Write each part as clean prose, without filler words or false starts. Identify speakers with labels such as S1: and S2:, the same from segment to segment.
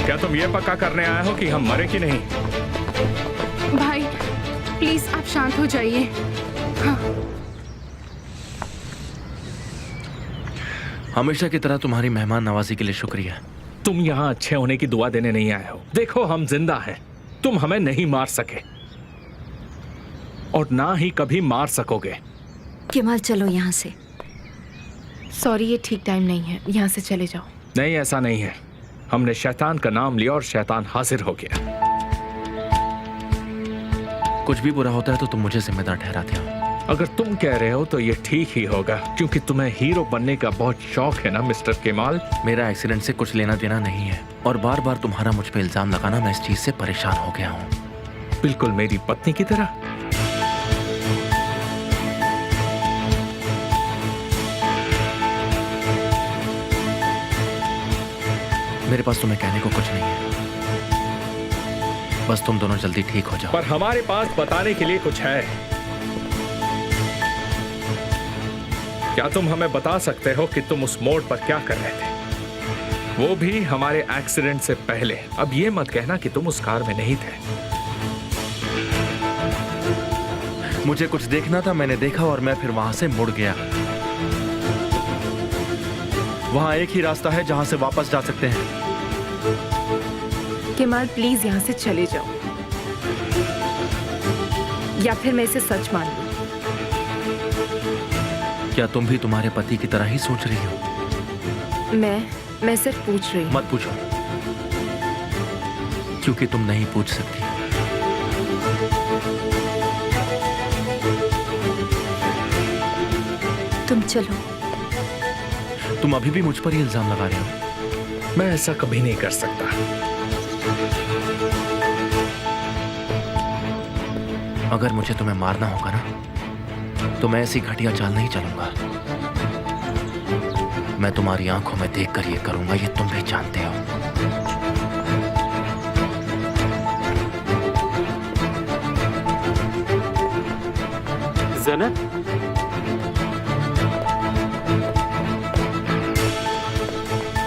S1: क्या तुम ये पक्का करने आए हो कि हम मरे कि नहीं?
S2: भाई प्लीज आप शांत हो जाइए। हाँ।
S3: हमेशा की तरह तुम्हारी मेहमान नवाजी के लिए शुक्रिया।
S1: तुम यहाँ अच्छे होने की दुआ देने नहीं आए हो। देखो हम जिंदा हैं, तुम हमें नहीं मार सके और ना ही कभी मार सकोगे।
S4: केमाल चलो यहाँ से।
S2: सॉरी ये ठीक टाइम नहीं है, यहाँ से चले जाओ।
S1: नहीं ऐसा नहीं है, हमने शैतान का नाम लिया और शैतान हाजिर हो गया।
S3: कुछ भी बुरा होता है तो तुम मुझे जिम्मेदार ठहराते हो।
S1: अगर तुम कह रहे हो तो ये ठीक ही होगा, क्योंकि तुम्हें हीरो बनने का बहुत शौक है ना मिस्टर केमाल।
S3: मेरा एक्सीडेंट से कुछ लेना देना नहीं है और बार बार तुम्हारा मुझ पे इल्जाम लगाना, मैं इस चीज से परेशान हो गया हूँ।
S1: बिल्कुल मेरी पत्नी की तरह।
S3: मेरे पास तुम्हें कहने को कुछ नहीं है, बस तुम दोनों जल्दी ठीक हो जाओ।
S1: पर हमारे पास बताने के लिए कुछ है। क्या तुम हमें बता सकते हो कि तुम उस मोड़ पर क्या कर रहे थे, वो भी हमारे एक्सीडेंट से पहले? अब ये मत कहना कि तुम उस कार में नहीं थे।
S3: मुझे कुछ देखना था, मैंने देखा और मैं फिर वहां से मुड़ गया। वहां एक ही रास्ता है जहां से वापस जा सकते हैं।
S2: केमाल प्लीज यहाँ से चले जाओ, या फिर मैं इसे सच मान लूं।
S3: क्या तुम भी तुम्हारे पति की तरह ही सोच रही हो?
S2: मैं सिर्फ पूछ रही हूँ।
S3: मत पूछो, क्योंकि तुम नहीं पूछ सकती।
S4: तुम चलो।
S3: तुम अभी भी मुझ पर ही इल्जाम लगा रहे हो।
S1: मैं ऐसा कभी नहीं कर सकता।
S3: अगर मुझे तुम्हें मारना होगा ना, तो मैं ऐसी घटिया चाल नहीं चलूंगा। मैं तुम्हारी आंखों में देखकर ये करूंगा, ये तुम भी जानते हो।
S5: ज़ैनब,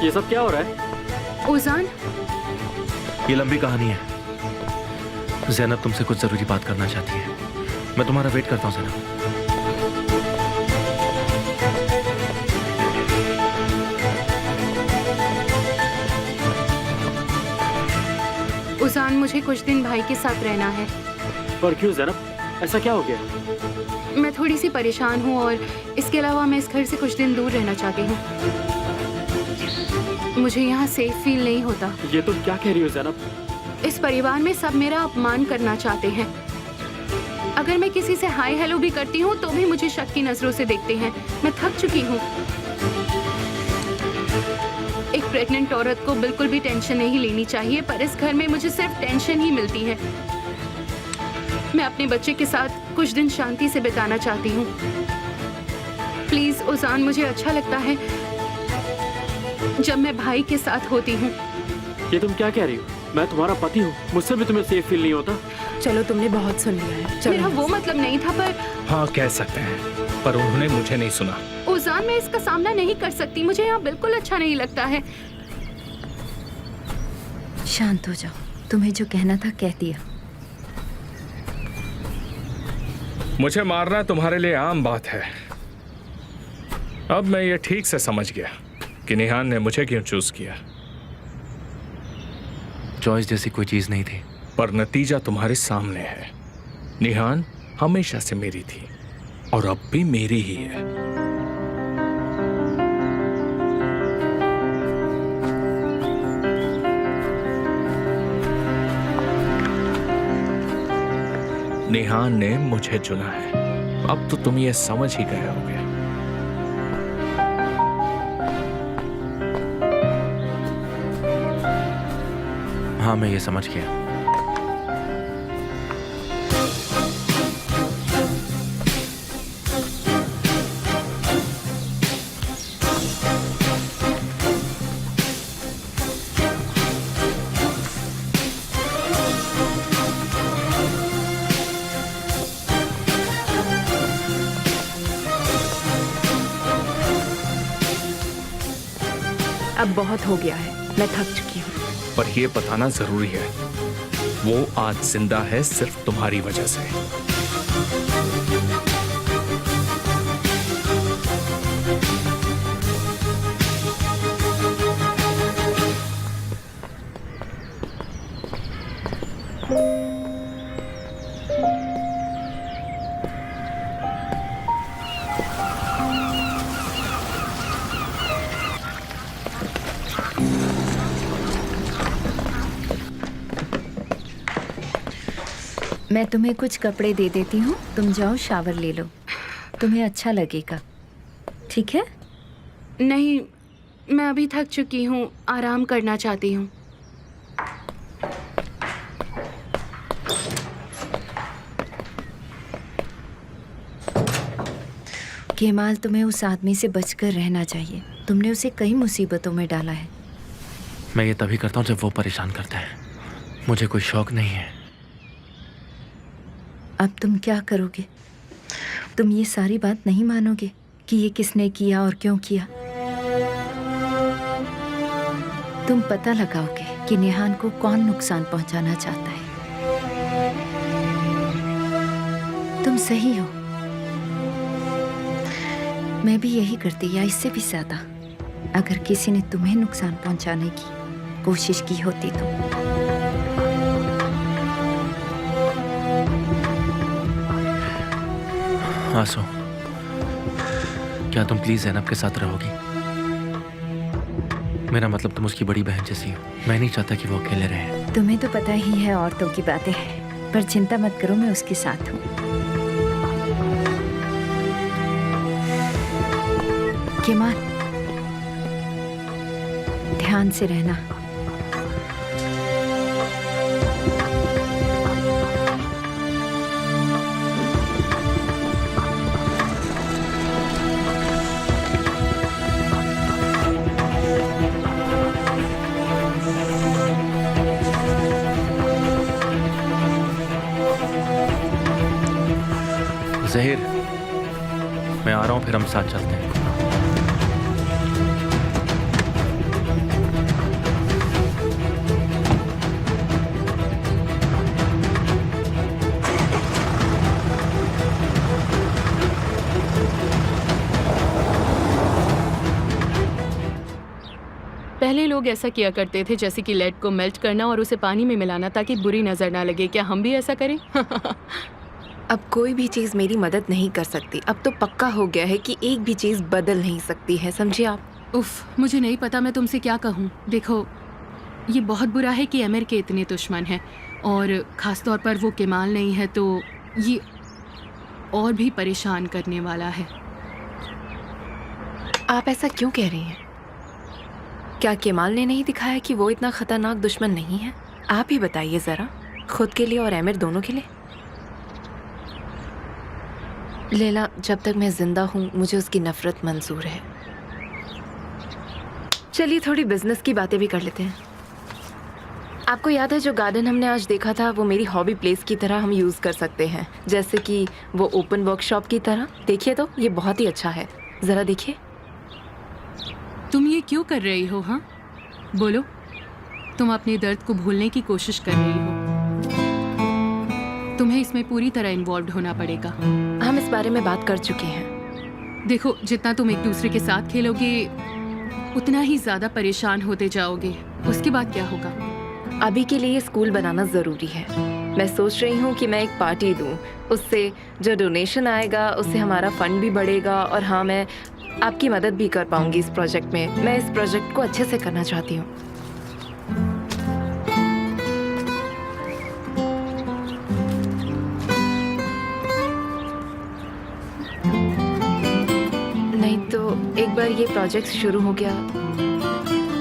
S5: ये सब क्या हो रहा है?
S2: ओजान,
S3: ये लंबी कहानी है। ज़ैनब तुमसे कुछ जरूरी बात करना चाहती है। मैं तुम्हारा वेट करता हूँ ज़ैनब।
S2: ओजान मुझे कुछ दिन भाई के साथ रहना है।
S5: पर क्यों ज़ैनब, ऐसा क्या हो गया?
S2: मैं थोड़ी सी परेशान हूँ और इसके अलावा मैं इस घर से कुछ दिन दूर रहना चाहती हूँ। मुझे यहाँ सेफ फील नहीं होता।
S5: ये तुम क्या कह रही हो ज़ैनब?
S2: इस परिवार में सब मेरा अपमान करना चाहते हैं। अगर मैं किसी से हाय हेलो भी करती हूँ तो भी मुझे शक की नजरों से देखते हैं। मैं थक चुकी हूँ। एक प्रेग्नेंट औरत को बिल्कुल भी टेंशन नहीं लेनी चाहिए, पर इस घर में मुझे सिर्फ टेंशन ही मिलती है। मैं अपने बच्चे के साथ कुछ दिन शांति से बिताना चाहती हूँ। प्लीज ओजान, मुझे अच्छा लगता है जब मैं भाई के साथ होती हूँ।
S5: ये तुम क्या कह रही हो? मैं तुम्हारा पति हूँ, मुझसे भी तुम्हें सेफ फील नहीं होता?
S2: चलो तुमने बहुत सुन लिया है। मेरा वो मतलब नहीं था, पर
S1: हाँ कह सकते हैं, पर उन्होंने मुझे नहीं सुना।
S2: ओजान, मैं इसका सामना नहीं कर सकती। मुझे यहाँ बिल्कुल अच्छा नहीं लगता है।
S4: शांत हो जाओ, तुम्हें जो कहना था कह दिया।
S1: मुझे मारना तुम्हारे लिए आम बात है। अब मैं ये ठीक से समझ गया कि निहान ने मुझे क्यों चूज किया।
S3: चॉइस जैसी कोई चीज नहीं थी,
S1: पर नतीजा तुम्हारे सामने है। निहान हमेशा से मेरी थी और अब भी मेरी ही है। निहान ने मुझे चुना है। अब तो तुम ये समझ ही गए होगे।
S3: हाँ मैं ये समझ गया।
S2: अब बहुत हो गया है, मैं थक चुकी हूँ।
S1: पर यह बताना जरूरी है, वो आज जिंदा है सिर्फ तुम्हारी वजह से।
S4: मैं तुम्हें कुछ कपड़े दे देती हूँ, तुम जाओ शावर ले लो, तुम्हें अच्छा लगेगा, ठीक है?
S2: नहीं, मैं अभी थक चुकी हूँ, आराम करना चाहती हूँ।
S4: केमाल, तुम्हें उस आदमी से बचकर रहना चाहिए। तुमने उसे कई मुसीबतों में डाला है।
S3: मैं ये तभी करता हूँ जब वो परेशान करता है। मुझे कोई शौक नहीं है।
S4: अब तुम क्या करोगे? तुम ये सारी बात नहीं मानोगे कि ये किसने किया और क्यों किया? तुम पता लगाओगे कि नेहान को कौन नुकसान पहुंचाना चाहता है। तुम सही हो, मैं भी यही करती या इससे भी ज्यादा, अगर किसी ने तुम्हें नुकसान पहुंचाने की कोशिश की होती तो।
S3: आंसू, क्या तुम प्लीज ज़ैनब के साथ रहोगी? मेरा मतलब तुम उसकी बड़ी बहन जैसी हो। मैं नहीं चाहता कि वो अकेले रहे।
S4: तुम्हें तो पता ही है औरतों की बातें हैं, पर चिंता मत करो, मैं उसके साथ हूँ। केमाल, ध्यान से रहना।
S3: ज़हीर, मैं आ रहा हूँ, फिर हम साथ चलते हैं।
S2: पहले लोग ऐसा किया करते थे, जैसे कि लेड को मेल्ट करना और उसे पानी में मिलाना ताकि बुरी नजर ना लगे। क्या हम भी ऐसा करें?
S6: अब कोई भी चीज़ मेरी मदद नहीं कर सकती। अब तो पक्का हो गया है कि एक भी चीज़ बदल नहीं सकती है, समझे आप?
S2: उफ, मुझे नहीं पता मैं तुमसे क्या कहूँ। देखो, ये बहुत बुरा है कि अमीर के इतने दुश्मन हैं, और ख़ास तौर पर वो केमाल नहीं है तो ये और भी परेशान करने वाला है।
S6: आप ऐसा क्यों कह रही हैं? क्या केमाल ने नहीं दिखाया कि वो इतना खतरनाक दुश्मन नहीं है? आप ही बताइए ज़रा, खुद के लिए और आमिर दोनों के लिए। लैला, जब तक मैं जिंदा हूँ मुझे उसकी नफरत मंजूर है। चलिए थोड़ी बिजनेस की बातें भी कर लेते हैं। आपको याद है जो गार्डन हमने आज देखा था, वो मेरी हॉबी प्लेस की तरह हम यूज़ कर सकते हैं, जैसे कि वो ओपन वर्कशॉप की तरह। देखिए तो ये बहुत ही अच्छा है, ज़रा देखिए।
S2: तुम ये क्यों कर रही हो? हाँ बोलो, तुम अपने दर्द को भूलने की कोशिश कर रही हो। तुम्हें इसमें पूरी तरह इन्वॉल्व होना पड़ेगा।
S6: हम इस बारे में बात कर चुके हैं।
S2: देखो, जितना तुम एक दूसरे के साथ खेलोगे उतना ही ज्यादा परेशान होते जाओगे। उसके बाद क्या होगा?
S6: अभी के लिए स्कूल बनाना ज़रूरी है। मैं सोच रही हूँ कि मैं एक पार्टी दूँ, उससे जो डोनेशन आएगा उससे हमारा फंड भी बढ़ेगा, और हाँ, मैं आपकी मदद भी कर पाऊँगी इस प्रोजेक्ट में। मैं इस प्रोजेक्ट को अच्छे से करना चाहती हूँ। नहीं तो एक बार ये प्रोजेक्ट शुरू हो गया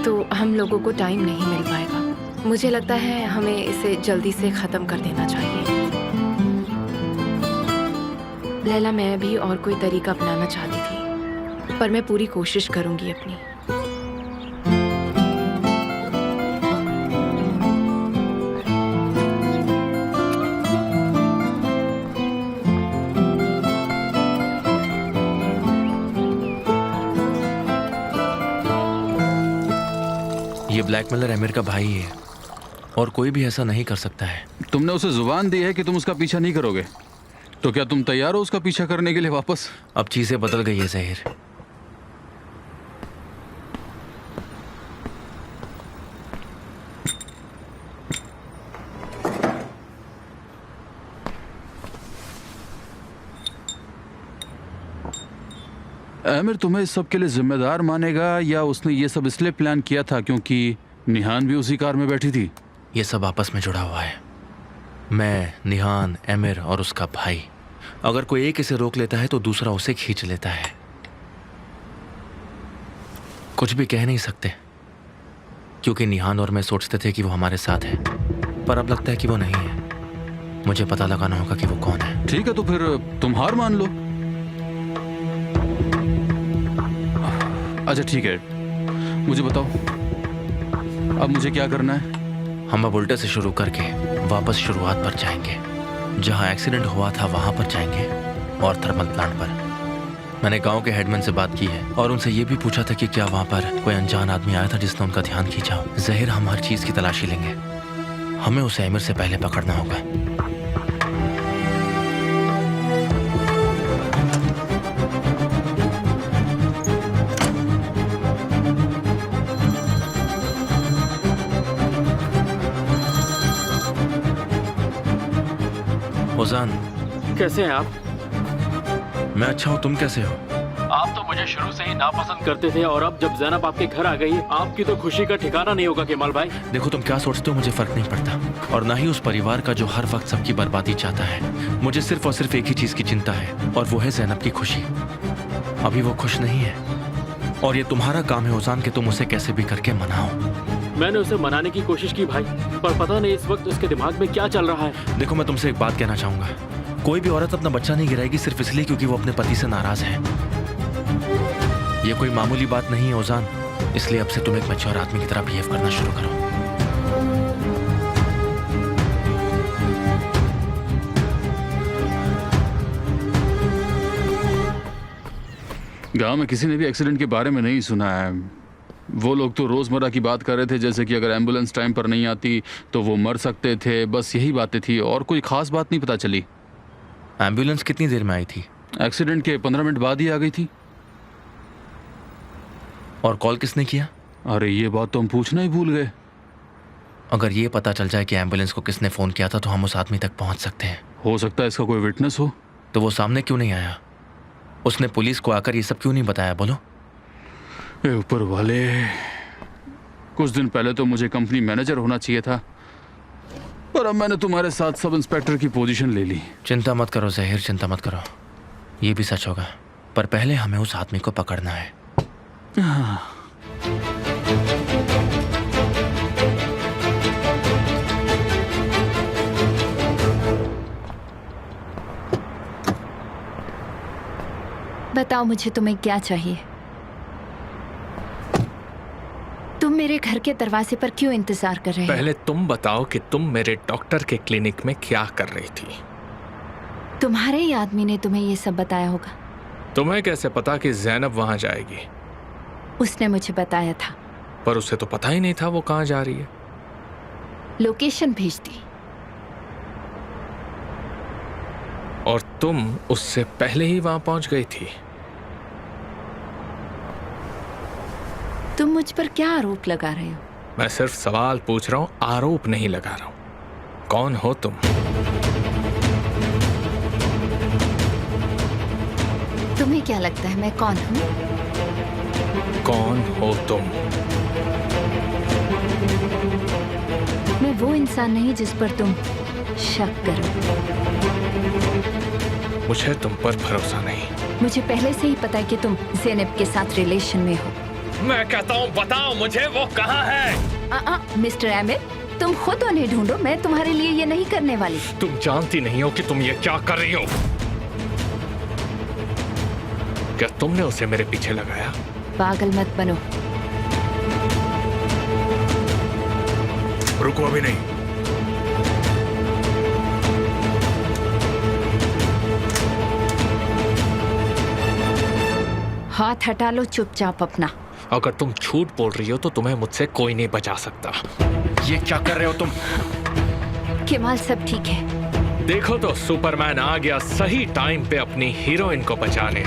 S6: तो हम लोगों को टाइम नहीं मिल पाएगा। मुझे लगता है हमें इसे जल्दी से ख़त्म कर देना चाहिए। लैला, मैं भी और कोई तरीका अपनाना चाहती थी, पर मैं पूरी कोशिश करूंगी अपनी।
S3: ये ब्लैकमेलर आमिर का भाई है। और कोई भी ऐसा नहीं कर सकता है।
S7: तुमने उसे जुबान दी है कि तुम उसका पीछा नहीं करोगे, तो क्या तुम तैयार हो उसका पीछा करने के लिए वापस?
S3: अब चीजें बदल गई है जहीर।
S7: आमिर तुम्हें इस सब के लिए जिम्मेदार मानेगा, या उसने ये सब इसलिए प्लान किया था क्योंकि निहान भी उसी कार में बैठी थी?
S3: ये सब आपस में जुड़ा हुआ है। मैं, निहान, आमिर और उसका भाई। अगर कोई एक इसे रोक लेता है तो दूसरा उसे खींच लेता है। कुछ भी कह नहीं सकते, क्योंकि निहान और मैं सोचते थे कि वो हमारे साथ है, पर अब लगता है कि वो नहीं है। मुझे पता लगाना होगा कि वो कौन है।
S7: ठीक है, तो फिर तुम हार मान लो। अच्छा ठीक है, मुझे बताओ अब मुझे क्या करना है?
S3: हम अब उल्टे से शुरू करके वापस शुरुआत पर जाएंगे। जहां एक्सीडेंट हुआ था वहां पर जाएंगे और थर्मल प्लांट पर। मैंने गांव के हेडमैन से बात की है और उनसे ये भी पूछा था कि क्या वहां पर कोई अनजान आदमी आया था जिसने उनका ध्यान खींचा। जहीर, हम हर चीज की तलाशी लेंगे। हमें उसे आमिर से पहले पकड़ना होगा। ओजान,
S5: कैसे हैं आप?
S3: मैं अच्छा हूँ, तुम कैसे हो?
S5: आप तो मुझे शुरू से ही नापसंद करते थे, और अब जब जैनब आपके घर आ गई, आपकी तो खुशी का ठिकाना नहीं होगा केमाल भाई।
S3: देखो, तुम क्या सोचते हो मुझे फर्क नहीं पड़ता, और ना ही उस परिवार का जो हर वक्त सबकी बर्बादी चाहता है। मुझे सिर्फ और सिर्फ एक ही चीज की चिंता है, और वो है जैनब की खुशी। अभी वो खुश नहीं है, और ये तुम्हारा काम है ओजान कि तुम उसे कैसे भी करके मनाओ।
S5: मैंने उसे मनाने की कोशिश की भाई, पर पता नहीं इस वक्त उसके दिमाग में क्या चल रहा है।
S3: देखो, मैं तुमसे एक बात कहना चाहूंगा। कोई भी औरत अपना बच्चा नहीं गिराएगी सिर्फ इसलिए क्योंकि वो अपने पति से नाराज है। ये कोई मामूली बात नहीं है ओजान, इसलिए अब से तुम एक मैच्योर आदमी की तरह बिहेव करना शुरू करो।
S7: गांव में किसी ने भी एक्सीडेंट के बारे में नहीं सुना है। वो लोग तो रोजमर्रा की बात कर रहे थे, जैसे कि अगर एम्बुलेंस टाइम पर नहीं आती तो वो मर सकते थे। बस यही बातें थी और कोई खास बात नहीं पता चली।
S3: एम्बुलेंस कितनी देर में आई थी?
S7: एक्सीडेंट के 15 मिनट बाद ही आ गई थी।
S3: और कॉल किसने किया?
S7: अरे ये बात तो हम पूछना ही भूल गए।
S3: अगर ये पता चल जाए कि एम्बुलेंस को किसने फोन किया था तो हम उस आदमी तक पहुंच सकते हैं।
S7: हो सकता है इसका कोई विटनेस हो।
S3: तो वो सामने क्यों नहीं आया? उसने पुलिस को आकर ये सब क्यों नहीं बताया? बोलो।
S7: ऊपर वाले, कुछ दिन पहले तो मुझे कंपनी मैनेजर होना चाहिए था, पर अब मैंने तुम्हारे साथ सब इंस्पेक्टर की पोजीशन ले ली।
S3: चिंता मत करो जहीर, चिंता मत करो। ये भी सच होगा, पर पहले हमें उस आदमी को पकड़ना है।
S4: बताओ मुझे तुम्हें क्या चाहिए? तुम मेरे घर के दरवाजे पर क्यों इंतजार कर रहे हो?
S1: पहले तुम बताओ कि तुम मेरे डॉक्टर के क्लिनिक में क्या कर रही थी?
S4: तुम्हारे ही आदमी ने तुम्हें ये सब बताया होगा।
S1: तुम्हें कैसे पता कि जैनब वहां जाएगी?
S4: उसने मुझे बताया था।
S1: पर उसे तो पता ही नहीं था वो कहाँ जा रही है।
S4: लोकेशन भेज दी।
S1: और तुम उससे पहले ही वहां पहुंच गई थी।
S4: तुम मुझ पर क्या आरोप लगा रहे हो?
S1: मैं सिर्फ सवाल पूछ रहा हूं, आरोप नहीं लगा रहा हूं। कौन हो तुम?
S4: तुम्हें क्या लगता है मैं कौन हूँ?
S1: कौन हो तुम?
S4: मैं वो इंसान नहीं जिस पर तुम शक करो।
S1: मुझे तुम पर भरोसा नहीं।
S4: मुझे पहले से ही पता है कि तुम ज़ैनब के साथ रिलेशन में हो।
S1: मैं कहता हूँ बताओ मुझे वो कहाँ है?
S4: मिस्टर आमिर, तुम खुद उन्हें ढूंढो। मैं तुम्हारे लिए ये नहीं करने वाली।
S1: तुम जानती नहीं हो कि तुम ये क्या कर रही हो। क्या तुमने उसे मेरे पीछे लगाया?
S4: पागल मत बनो।
S1: रुको, अभी नहीं।
S4: हाथ हटा लो चुपचाप अपना।
S1: अगर तुम झूठ बोल रही हो तो तुम्हें मुझसे कोई नहीं बचा सकता।
S3: ये क्या कर रहे हो तुम?
S4: केमाल, सब ठीक है?
S1: देखो तो सुपरमैन आ गया सही टाइम पे अपनी हीरोइन को बचाने।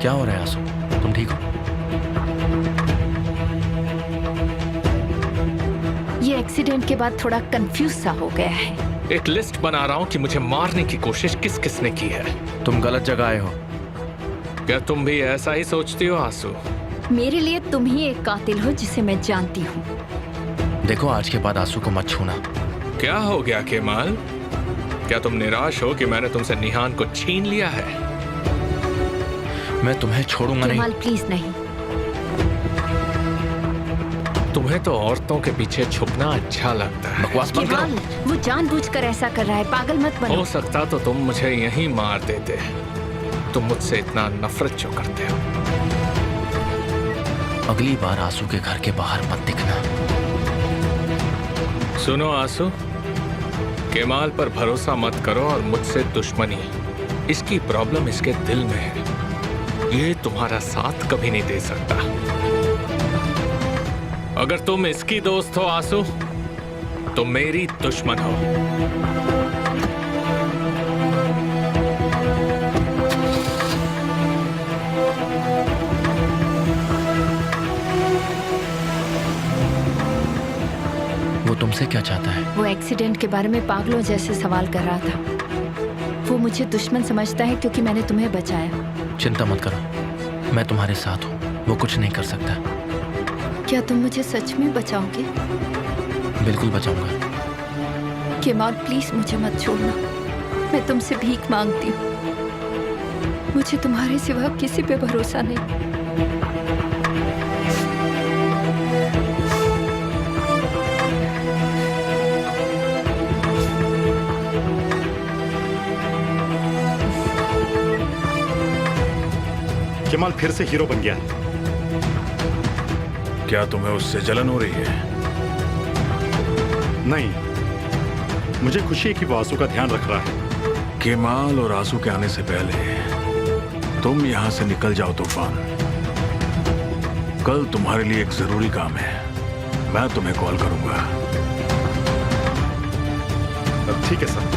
S3: क्या हो रहा है आंसू? तुम ठीक हो?
S4: ये एक्सीडेंट के बाद थोड़ा कंफ्यूज सा हो गया है।
S1: एक लिस्ट बना रहा हूँ कि मुझे मारने की कोशिश किस किसने की है।
S3: तुम गलत जगह आए हो।
S1: क्या तुम भी ऐसा ही सोचती हो आंसू?
S4: मेरे लिए तुम ही एक कातिल हो जिसे मैं जानती हूँ।
S3: देखो, आज के बाद आंसू को मत छूना।
S1: क्या हो गया केमाल? क्या तुम निराश हो कि मैंने तुमसे निहान को छीन लिया है?
S3: मैं तुम्हें छोड़ूंगा नहीं।
S4: केमाल प्लीज नहीं।
S1: तुम्हें तो औरतों के पीछे छुपना अच्छा लगता है।
S3: बकवास बंद
S4: केमाल,
S3: करो।
S4: वो जानबूझकर ऐसा कर रहा है, पागल मत बनो।
S1: हो सकता तो तुम मुझे यहीं मार देते। तुम मुझसे इतना नफरत क्यों करते हो?
S3: अगली बार आंसू के घर के बाहर मत दिखना।
S1: सुनो आंसू, केमाल पर भरोसा मत करो और मुझसे दुश्मनी। इसकी प्रॉब्लम इसके दिल में है। ये तुम्हारा साथ कभी नहीं दे सकता। अगर तुम इसकी दोस्त हो आंसू, तो मेरी दुश्मन हो।
S3: वो तुमसे क्या चाहता है?
S4: वो एक्सीडेंट के बारे में पागलों जैसे सवाल कर रहा था। वो मुझे दुश्मन समझता है क्योंकि मैंने तुम्हें बचाया।
S3: चिंता मत करो, मैं तुम्हारे साथ हूँ। वो कुछ नहीं कर सकता।
S4: क्या तुम मुझे सच में बचाओगे?
S3: बिल्कुल बचाऊंगा।
S4: केमाल प्लीज मुझे मत छोड़ना। मैं तुमसे भीख मांगती हूँ। मुझे तुम्हारे सिवा किसी पे भरोसा नहीं।
S8: केमाल फिर से हीरो बन गया।
S9: क्या तुम्हें उससे जलन हो रही है?
S8: नहीं, मुझे खुशी है कि वो आंसू का ध्यान रख रहा है।
S9: केमाल और आंसू के आने से पहले तुम यहां से निकल जाओ तूफान। कल तुम्हारे लिए एक जरूरी काम है। मैं तुम्हें कॉल करूंगा।
S8: ठीक है सर।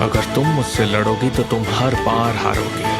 S1: अगर तुम मुझसे लड़ोगी तो तुम हर बार हारोगी।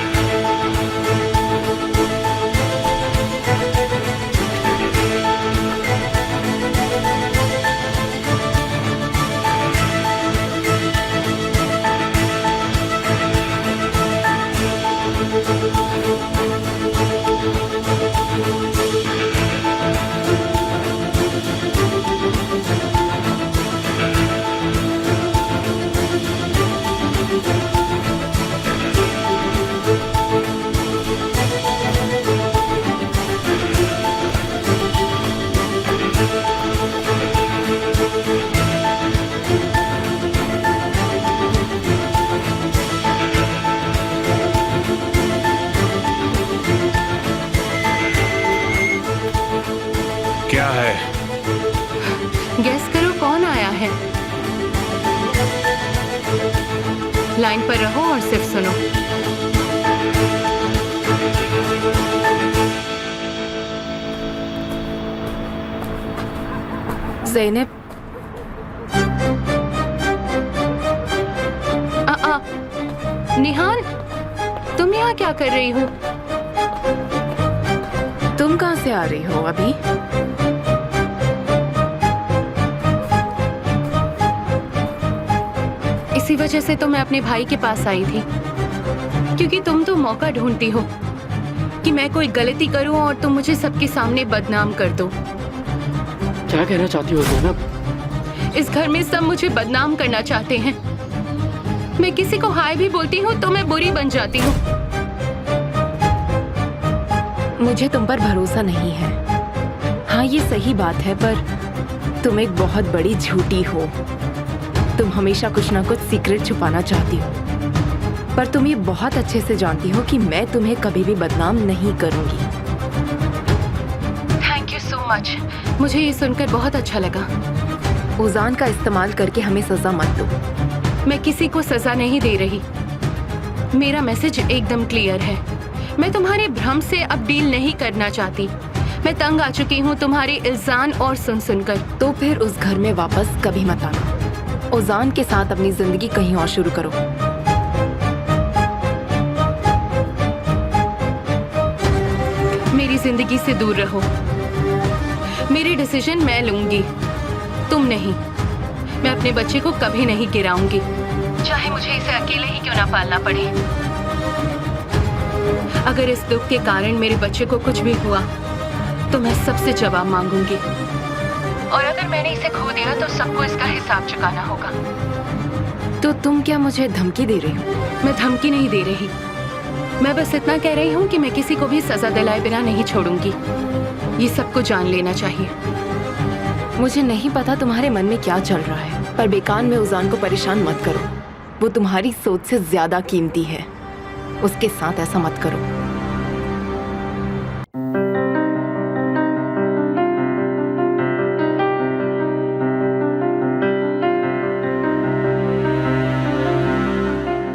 S1: क्या है?
S2: गेस करो कौन आया है। लाइन पर रहो और सिर्फ सुनो।
S6: ज़ैनब,
S2: निहान, तुम यहाँ क्या कर रही हो?
S6: तुम कहाँ से आ रही हो अभी?
S2: इसी वजह से तो मैं अपने भाई के पास आई थी, क्योंकि तुम तो मौका ढूंढती हो कि मैं कोई गलती करूं और तुम मुझे सबके सामने बदनाम कर दो।
S5: क्या कहना चाहती हो ज़ैनब?
S2: इस घर में सब मुझे बदनाम करना चाहते हैं। मैं किसी को हाय भी बोलती हूँ तो मैं बुरी बन जाती हूँ।
S6: मुझे तुम पर भरोसा नहीं है। हाँ, ये सही बात है, पर तुम एक बहुत बड़ी झूठी हो। तुम हमेशा कुछ ना कुछ सीक्रेट छुपाना चाहती हो, पर तुम ये बहुत अच्छे से जानती हो कि मैं तुम्हें कभी भी बदनाम नहीं करूंगी।
S2: Thank you so much. मुझे ये सुनकर बहुत अच्छा लगा।
S6: उजान का इस्तेमाल करके हमें सजा मत दो।
S2: मैं किसी को सजा नहीं दे रही। मेरा मैसेज एकदम क्लियर है। मैं तुम्हारे भ्रम से अब डील नहीं करना चाहती। मैं तंग आ चुकी हूँ तुम्हारे इल्जाम और सुन सुनकर।
S6: तो फिर उस घर में वापस कभी मत आना। उजान के साथ अपनी जिंदगी कहीं और शुरू करो।
S2: मेरी जिंदगी से दूर रहो। मेरी डिसीजन मैं लूंगी, तुम नहीं। मैं अपने बच्चे को कभी नहीं गिराऊंगी, चाहे मुझे इसे अकेले ही क्यों ना पालना पड़े। अगर इस दुख के कारण मेरे बच्चे को कुछ भी हुआ तो मैं सबसे जवाब मांगूंगी, और अगर मैंने इसे खो दिया तो सबको इसका हिसाब चुकाना होगा।
S6: तो तुम क्या मुझे धमकी दे रही हो?
S2: मैं धमकी नहीं दे रही। मैं बस इतना कह रही हूँ कि मैं किसी को भी सजा दिलाए बिना नहीं छोड़ूंगी। ये सबको जान लेना चाहिए।
S6: मुझे नहीं पता तुम्हारे मन में क्या चल रहा है, पर बेकान में उजान को परेशान मत करो। वो तुम्हारी सोच से ज्यादा कीमती है। उसके साथ ऐसा मत करो।